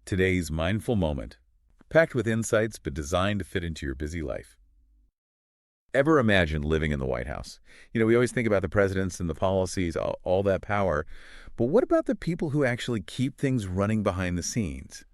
Today's mindful moment, packed with insights but designed to fit into your busy life. Ever imagine living in the White House? We always think about the presidents and the policies, all that power. But what about the people who actually keep things running behind the scenes?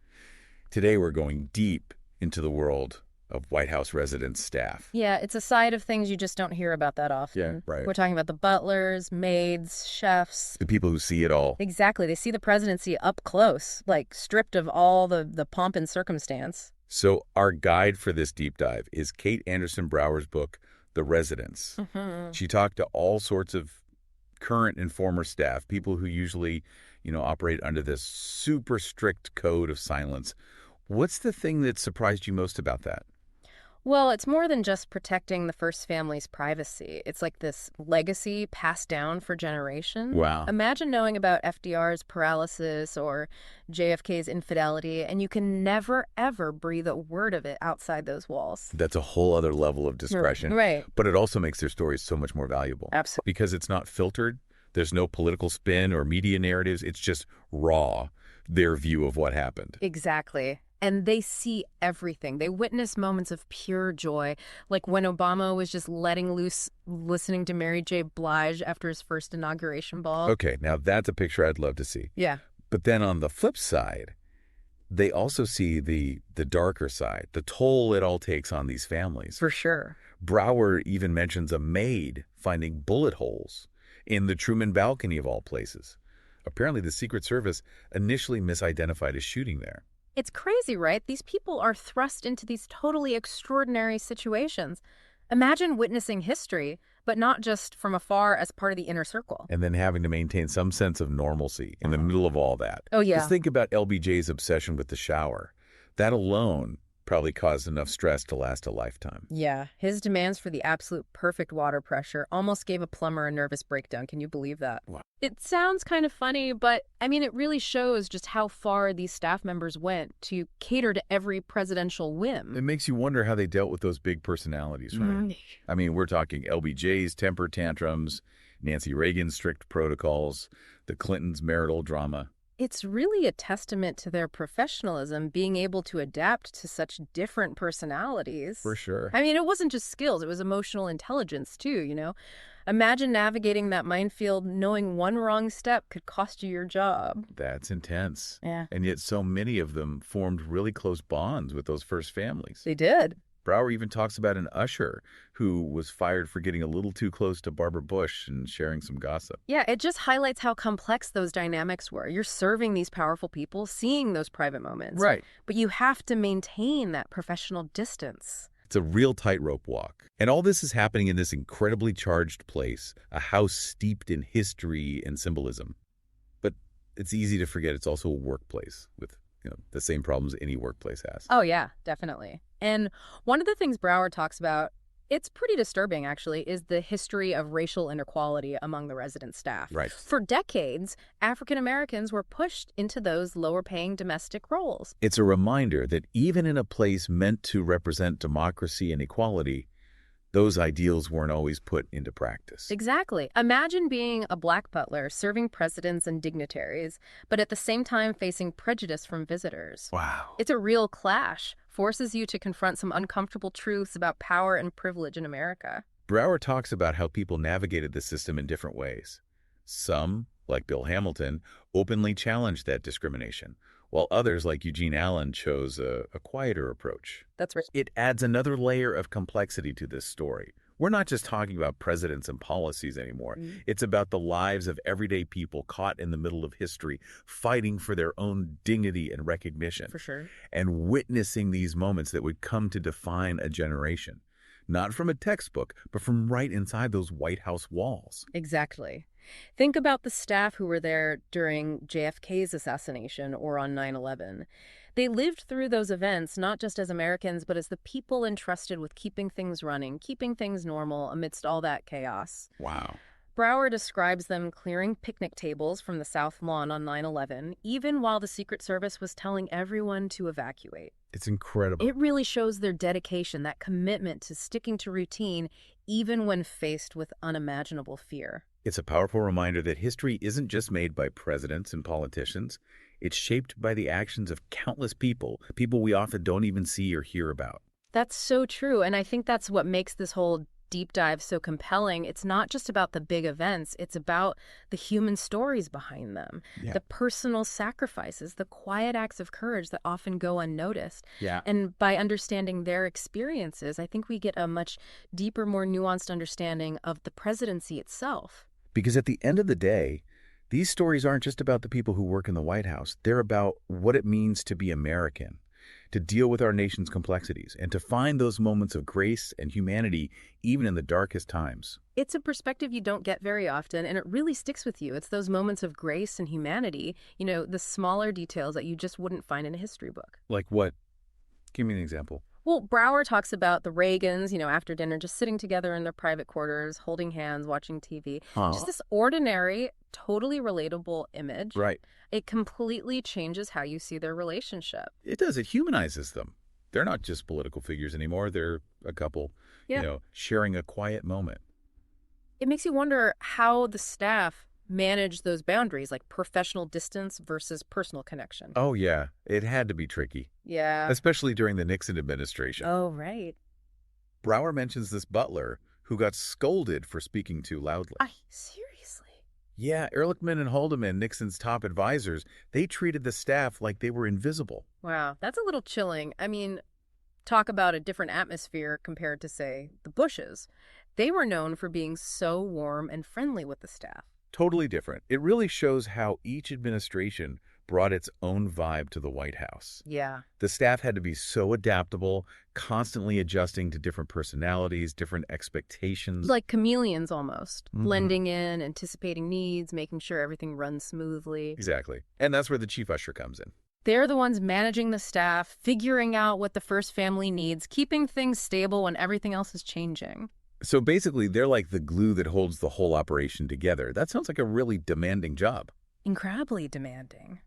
Today, we're going deep into the world of White House residence staff. Yeah, it's a side of things you just don't hear about that often. Yeah, right. We're talking about the butlers, maids, chefs. The people who see it all. Exactly. They see the presidency up close, like stripped of all the pomp and circumstance. So our guide for this deep dive is Kate Andersen Brower's book, The Residents. She talked to all sorts of current and former staff, people who usually, operate under this super strict code of silence. What's the thing that surprised you most about that? Well, it's more than just protecting the first family's privacy. It's like this legacy passed down for generations. Wow. Imagine knowing about FDR's paralysis or JFK's infidelity, and you can never, ever breathe a word of it outside those walls. That's a whole other level of discretion. Right. But it also makes their stories so much more valuable. Absolutely. Because it's not filtered. There's no political spin or media narratives. It's just raw, their view of what happened. Exactly. And they see everything. They witness moments of pure joy, like when Obama was just letting loose listening to Mary J. Blige after his first inauguration ball. Okay, now that's a picture I'd love to see. Yeah. But then on the flip side, they also see the darker side, the toll it all takes on these families. For sure. Brower even mentions a maid finding bullet holes in the Truman balcony of all places. Apparently, the Secret Service initially misidentified a shooting there. It's crazy, right? These people are thrust into these totally extraordinary situations. Imagine witnessing history, but not just from afar as part of the inner circle. And then having to maintain some sense of normalcy in the middle of all that. Oh, yeah. Just think about LBJ's obsession with the shower. That alone probably caused enough stress to last a lifetime. Yeah, his demands for the absolute perfect water pressure almost gave a plumber a nervous breakdown. Can you believe that? Wow. It sounds kind of funny, but it really shows just how far these staff members went to cater to every presidential whim. It makes you wonder how they dealt with those big personalities, right? We're talking LBJ's temper tantrums, Nancy Reagan's strict protocols, the Clintons' marital drama. It's really a testament to their professionalism, being able to adapt to such different personalities. For sure. It wasn't just skills, it was emotional intelligence too. Imagine navigating that minefield knowing one wrong step could cost you your job. That's intense. Yeah. And yet so many of them formed really close bonds with those first families. They did. Brower even talks about an usher who was fired for getting a little too close to Barbara Bush and sharing some gossip. Yeah, it just highlights how complex those dynamics were. You're serving these powerful people, seeing those private moments. Right. But you have to maintain that professional distance. It's a real tightrope walk. And all this is happening in this incredibly charged place, a house steeped in history and symbolism. But it's easy to forget it's also a workplace with the same problems any workplace has. Oh, yeah, definitely. And one of the things Brower talks about, it's pretty disturbing, actually, is the history of racial inequality among the resident staff. Right. For decades, African Americans were pushed into those lower-paying domestic roles. It's a reminder that even in a place meant to represent democracy and equality, those ideals weren't always put into practice. Exactly. Imagine being a black butler serving presidents and dignitaries, but at the same time facing prejudice from visitors. Wow. It's a real clash, forces you to confront some uncomfortable truths about power and privilege in America. Brower talks about how people navigated the system in different ways. Some, like Bill Hamilton, openly challenged that discrimination, while others, like Eugene Allen, chose a quieter approach. That's right. It adds another layer of complexity to this story. We're not just talking about presidents and policies anymore. It's about the lives of everyday people caught in the middle of history, fighting for their own dignity and recognition. For sure. And witnessing these moments that would come to define a generation. Not from a textbook, but from right inside those White House walls. Exactly. Think about the staff who were there during JFK's assassination or on 9/11. They lived through those events not just as Americans, but as the people entrusted with keeping things running, keeping things normal amidst all that chaos. Wow. Brower describes them clearing picnic tables from the South Lawn on 9/11, even while the Secret Service was telling everyone to evacuate. It's incredible. It really shows their dedication, that commitment to sticking to routine, even when faced with unimaginable fear. It's a powerful reminder that history isn't just made by presidents and politicians. It's shaped by the actions of countless people, people we often don't even see or hear about. That's so true. And I think that's what makes this whole deep dive so compelling. It's not just about the big events, it's about the human stories behind them, Yeah. the personal sacrifices, the quiet acts of courage that often go unnoticed. Yeah. And by understanding their experiences, I think we get a much deeper, more nuanced understanding of the presidency itself. Because at the end of the day, these stories aren't just about the people who work in the White House. They're about what it means to be American, to deal with our nation's complexities, and to find those moments of grace and humanity even in the darkest times. It's a perspective you don't get very often, and it really sticks with you. It's those moments of grace and humanity, the smaller details that you just wouldn't find in a history book. Like what? Give me an example. Well, Brower talks about the Reagans, after dinner, just sitting together in their private quarters, holding hands, watching TV. Just Huh. this ordinary, totally relatable image. Right. It completely changes how you see their relationship. It does. It humanizes them. They're not just political figures anymore. They're a couple, Yeah. sharing a quiet moment. It makes you wonder how the staff manage those boundaries, like professional distance versus personal connection. Oh, yeah. It had to be tricky, Yeah. especially during the Nixon administration. Oh, right. Brower mentions this butler who got scolded for speaking too loudly. Seriously? Yeah, Ehrlichman and Haldeman, Nixon's top advisors, they treated the staff like they were invisible. Wow, that's a little chilling. Talk about a different atmosphere compared to, say, the Bushes. They were known for being so warm and friendly with the staff. Totally different. It really shows how each administration brought its own vibe to the White House. Yeah. The staff had to be so adaptable, constantly adjusting to different personalities, different expectations. Like chameleons almost, Mhm. blending in, anticipating needs, making sure everything runs smoothly. Exactly. And that's where the chief usher comes in. They're the ones managing the staff, figuring out what the first family needs, keeping things stable when everything else is changing. So basically, they're like the glue that holds the whole operation together. That sounds like a really demanding job. Incredibly demanding.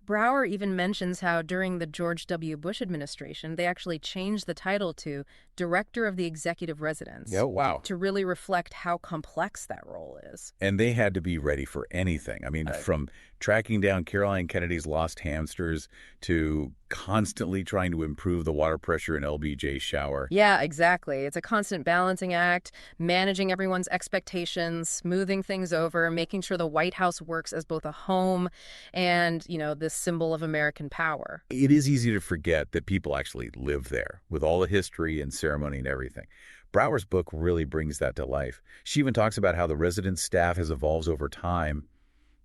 Brower even mentions how during the George W. Bush administration, they actually changed the title to Director of the Executive Residence. Yeah, wow. To really reflect how complex that role is. And they had to be ready for anything. I mean, from tracking down Caroline Kennedy's lost hamsters to constantly trying to improve the water pressure in LBJ's shower. Yeah, exactly. It's a constant balancing act, managing everyone's expectations, smoothing things over, making sure the White House works as both a home and, this symbol of American power. It is easy to forget that people actually live there with all the history and ceremony and everything. Brower's book really brings that to life. She even talks about how the residence staff has evolved over time,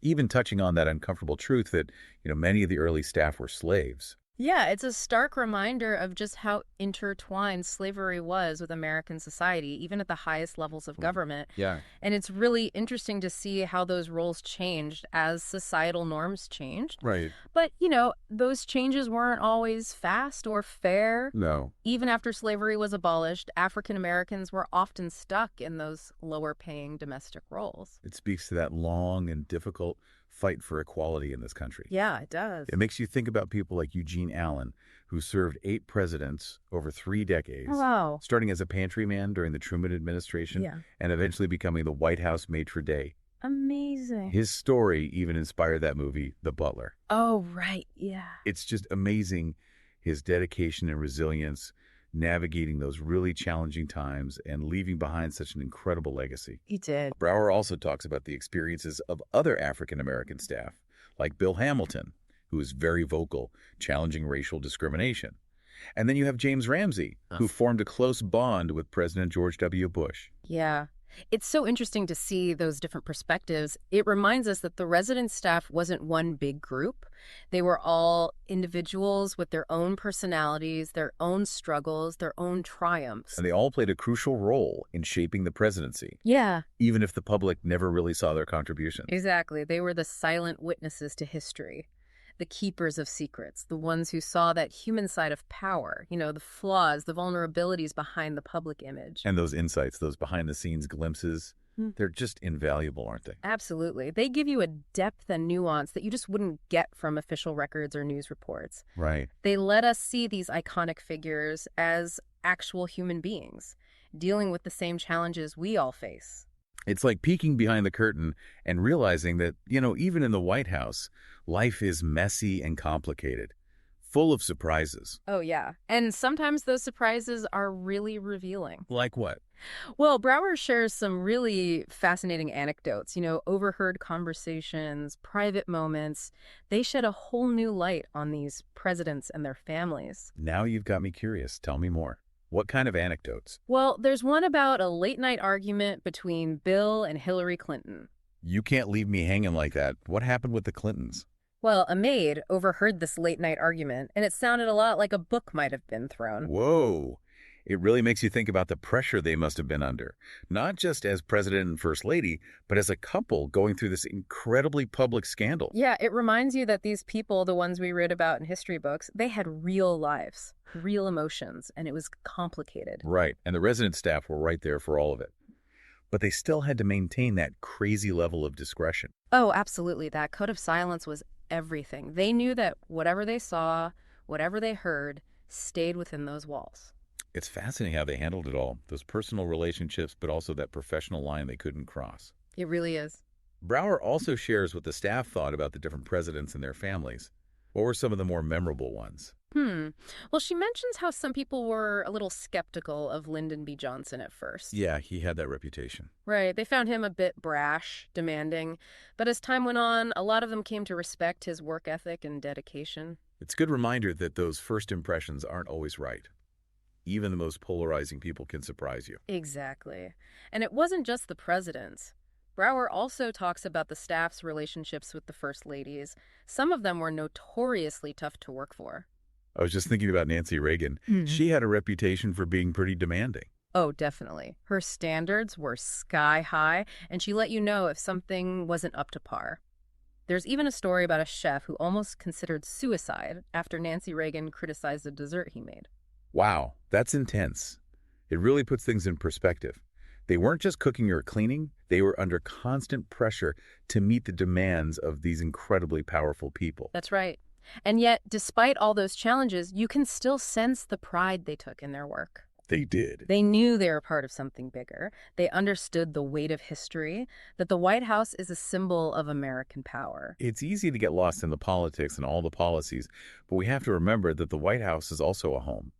even touching on that uncomfortable truth that, many of the early staff were slaves. Yeah, it's a stark reminder of just how intertwined slavery was with American society, even at the highest levels of government. Yeah. And it's really interesting to see how those roles changed as societal norms changed. Right. But, those changes weren't always fast or fair. No. Even after slavery was abolished, African Americans were often stuck in those lower paying domestic roles. It speaks to that long and difficult fight for equality in this country. Yeah, it does. It makes you think about people like Eugene Allen, who served 8 presidents over 3 decades, Oh, wow. starting as a pantry man during the Truman administration Yeah. and eventually becoming the White House maitre d'. Amazing. His story even inspired that movie, The Butler. Oh, right. Yeah. It's just amazing, his dedication and resilience, navigating those really challenging times and leaving behind such an incredible legacy. He did. Brower also talks about the experiences of other African-American staff, like Bill Hamilton, who is very vocal, challenging racial discrimination. And then you have James Ramsey, who formed a close bond with President George W. Bush. Yeah. It's so interesting to see those different perspectives. It reminds us that the resident staff wasn't one big group. They were all individuals with their own personalities, their own struggles, their own triumphs. And they all played a crucial role in shaping the presidency, Yeah, even if the public never really saw their contributions. exactly. They were the silent witnesses to history, the keepers of secrets, the ones who saw that human side of power, the flaws, the vulnerabilities behind the public image. And those insights, those behind-the-scenes glimpses, Hmm. they're just invaluable, aren't they? Absolutely. They give you a depth and nuance that you just wouldn't get from official records or news reports. Right. They let us see these iconic figures as actual human beings, dealing with the same challenges we all face. It's like peeking behind the curtain and realizing that, even in the White House, life is messy and complicated, full of surprises. Oh, yeah. And sometimes those surprises are really revealing. Like what? Well, Brower shares some really fascinating anecdotes, overheard conversations, private moments. They shed a whole new light on these presidents and their families. Now you've got me curious. Tell me more. What kind of anecdotes? Well, there's one about a late night argument between Bill and Hillary Clinton. You can't leave me hanging like that. What happened with the Clintons? Well, a maid overheard this late night argument, and it sounded a lot like a book might have been thrown. Whoa. It really makes you think about the pressure they must have been under, not just as president and first lady, but as a couple going through this incredibly public scandal. Yeah, it reminds you that these people, the ones we read about in history books, they had real lives, real emotions, and it was complicated. Right, and the resident staff were right there for all of it. But they still had to maintain that crazy level of discretion. Oh, absolutely. That code of silence was everything. They knew that whatever they saw, whatever they heard, stayed within those walls. It's fascinating how they handled it all, those personal relationships, but also that professional line they couldn't cross. It really is. Brower also shares what the staff thought about the different presidents and their families. What were some of the more memorable ones? Well, she mentions how some people were a little skeptical of Lyndon B. Johnson at first. Yeah, he had that reputation. Right. They found him a bit brash, demanding. But as time went on, a lot of them came to respect his work ethic and dedication. It's a good reminder that those first impressions aren't always right. Even the most polarizing people can surprise you. Exactly. And it wasn't just the presidents. Brower also talks about the staff's relationships with the first ladies. Some of them were notoriously tough to work for. I was just thinking about Nancy Reagan. Mhm. She had a reputation for being pretty demanding. Oh, definitely. Her standards were sky high, and she let you know if something wasn't up to par. There's even a story about a chef who almost considered suicide after Nancy Reagan criticized a dessert he made. Wow, that's intense. It really puts things in perspective. They weren't just cooking or cleaning, they were under constant pressure to meet the demands of these incredibly powerful people. That's right. And yet, despite all those challenges, you can still sense the pride they took in their work. They did. They knew they were part of something bigger. They understood the weight of history, that the White House is a symbol of American power. It's easy to get lost in the politics and all the policies, but we have to remember that the White House is also a home.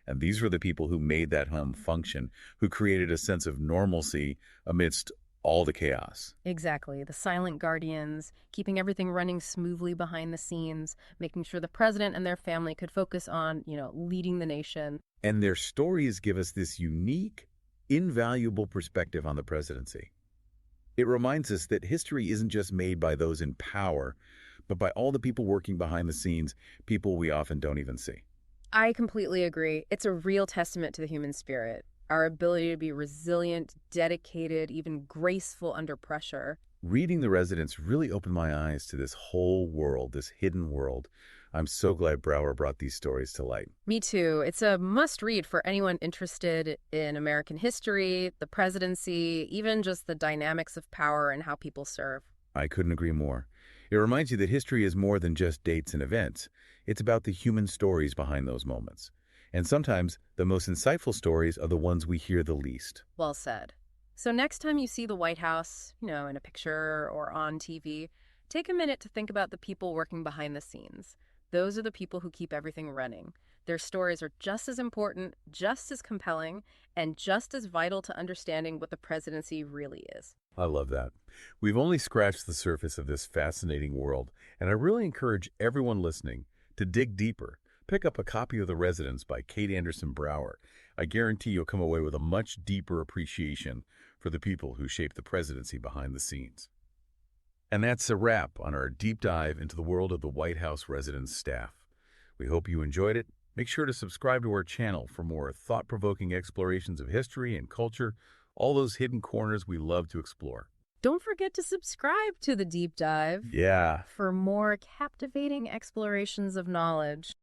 And these were the people who made that home function, who created a sense of normalcy amidst all the chaos. Exactly. The silent guardians, keeping everything running smoothly behind the scenes, making sure the president and their family could focus on, leading the nation. And their stories give us this unique, invaluable perspective on the presidency. It reminds us that history isn't just made by those in power, but by all the people working behind the scenes, people we often don't even see. I completely agree. It's a real testament to the human spirit, our ability to be resilient, dedicated, even graceful under pressure. Reading The Residents really opened my eyes to this whole world, this hidden world. I'm so glad Brower brought these stories to light. Me too. It's a must-read for anyone interested in American history, the presidency, even just the dynamics of power and how people serve. I couldn't agree more. It reminds you that history is more than just dates and events. It's about the human stories behind those moments. And sometimes the most insightful stories are the ones we hear the least. Well said. So next time you see the White House, in a picture or on TV, take a minute to think about the people working behind the scenes. Those are the people who keep everything running. Their stories are just as important, just as compelling, and just as vital to understanding what the presidency really is. I love that. We've only scratched the surface of this fascinating world, and I really encourage everyone listening to dig deeper. Pick up a copy of The Residents by Kate Andersen Brower. I guarantee you'll come away with a much deeper appreciation for the people who shape the presidency behind the scenes. And that's a wrap on our deep dive into the world of the White House Residence staff. We hope you enjoyed it. Make sure to subscribe to our channel for more thought-provoking explorations of history and culture, all those hidden corners we love to explore. Don't forget to subscribe to the deep dive Yeah. for more captivating explorations of knowledge.